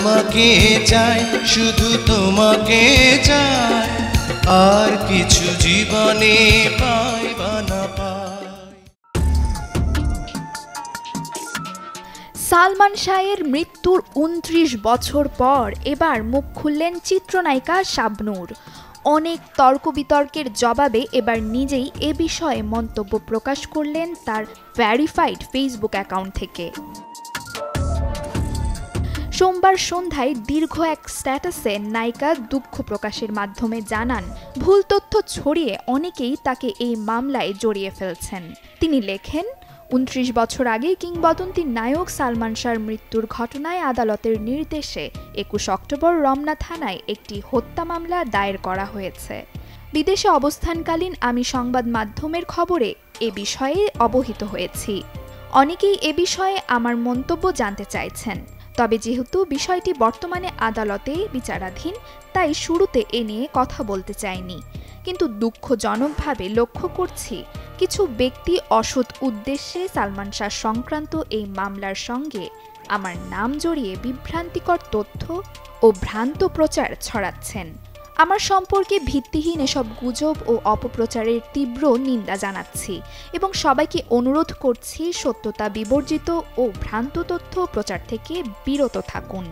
তোমাকে চাই, শুধু তোমাকে চাই, আর কিছু জীবনে পাই বা না পাই। সালমান শাহের মৃত্যুর 29 বছর পর এবার মুখ খুললেন চিত্রনায়িকা শাবনূর। অনেক তর্ক বিতর্কের জবাবে এবার নিজেই এ বিষয়ে মন্তব্য প্রকাশ করলেন তার ভেরিফাইড ফেসবুক অ্যাকাউন্ট থেকে। সোমবার সন্ধ্যায় দীর্ঘ এক স্ট্যাটাসে নায়িকা দুঃখ প্রকাশের মাধ্যমে জানান, ভুল তথ্য ছড়িয়ে অনেকেই তাকে এই মামলায় জড়িয়ে ফেলছেন। তিনি লেখেন, 29 বছর আগে কিংবদন্তি নায়ক সালমান শাহর মৃত্যুর ঘটনায় আদালতের নির্দেশে 21 অক্টোবর রমনা থানায় একটি হত্যা মামলা দায়ের করা হয়েছে। বিদেশে অবস্থানকালীন আমি সংবাদ মাধ্যমের খবরে এ বিষয়ে অবহিত হয়েছি। অনেকেই এ বিষয়ে আমার মন্তব্য জানতে চাইছেন, তবে যেহেতু বিষয়টি বর্তমানে আদালতে বিচারাধীন, তাই শুরুতে এ নিয়ে কথা বলতে চাইনি। কিন্তু দুঃখজনকভাবে লক্ষ্য করছি কিছু ব্যক্তি অসৎ উদ্দেশ্যে সালমান শাহ সংক্রান্ত এই মামলার সঙ্গে আমার নাম জড়িয়ে বিভ্রান্তিকর তথ্য ও ভ্রান্ত প্রচার ছড়াচ্ছেন। আমার সম্পর্কে ভিত্তিহীন এসব গুজব ও অপপ্রচারের তীব্র নিন্দা জানাচ্ছি এবং সবাইকে অনুরোধ করছি সত্যতা বিবর্জিত ও ভ্রান্ত তথ্য প্রচার থেকে বিরত থাকুন।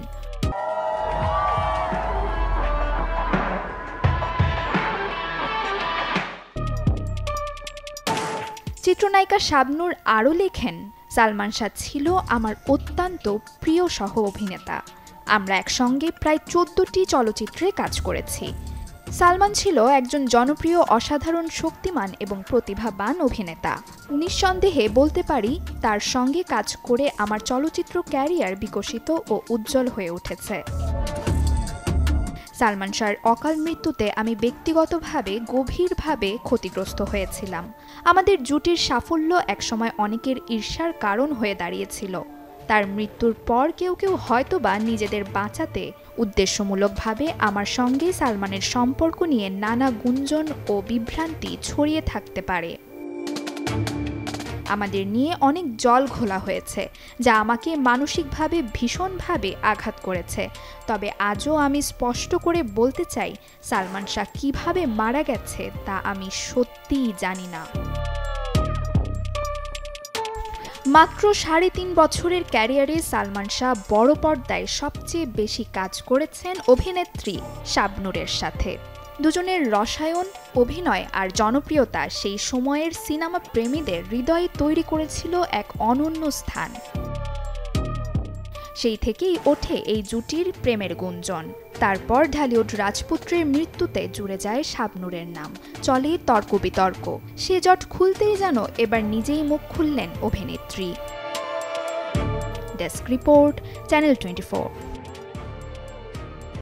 চিত্রনায়িকা শাবনূর আরও লেখেন, সালমান শাহ ছিল আমার অত্যন্ত প্রিয় সহ অভিনেতা। আমরা একসঙ্গে প্রায় 14টি চলচ্চিত্রে কাজ করেছি। সালমান ছিল একজন জনপ্রিয়, অসাধারণ, শক্তিমান এবং প্রতিভাবান অভিনেতা। নিঃসন্দেহে বলতে পারি, তার সঙ্গে কাজ করে আমার চলচ্চিত্র ক্যারিয়ার বিকশিত ও উজ্জ্বল হয়ে উঠেছে। সালমান শাহর অকাল মৃত্যুতে আমি ব্যক্তিগতভাবে গভীরভাবে ক্ষতিগ্রস্ত হয়েছিলাম। আমাদের জুটির সাফল্য একসময় অনেকের ঈর্ষার কারণ হয়ে দাঁড়িয়েছিল। তার মৃত্যুর পর কেউ কেউ হয়তোবা নিজেদের বাঁচাতে উদ্দেশ্যমূলকভাবে আমার সঙ্গে সালমানের সম্পর্ক নিয়ে নানা গুঞ্জন ও বিভ্রান্তি ছড়িয়ে থাকতে পারে। আমাদের নিয়ে অনেক জল ঘোলা হয়েছে, যা আমাকে মানসিকভাবে ভীষণভাবে আঘাত করেছে। তবে আজও আমি স্পষ্ট করে বলতে চাই, সালমান শাহ কিভাবে মারা গেছে তা আমি সত্যিই জানি না। মাত্র 3.5 বছরের ক্যারিয়ারে সালমান শাহ বড় পর্দায় সবচেয়ে বেশি কাজ করেছেন অভিনেত্রী শাবনূরের সাথে। দুজনের রসায়ন, অভিনয় আর জনপ্রিয়তা সেই সময়ের সিনেমা প্রেমীদের হৃদয়ে তৈরি করেছিল এক অনন্য স্থান। সেই থেকেই ওঠে এই জুটির প্রেমের গুঞ্জন। তারপর ঢালিউড রাজপুত্রের মৃত্যুতে জুড়ে যায় শাবনূরের নাম, চলে তর্ক বিতর্ক। সে জট খুলতেই যেন এবার নিজেই মুখ খুললেন অভিনেত্রী। Desk report, channel 24।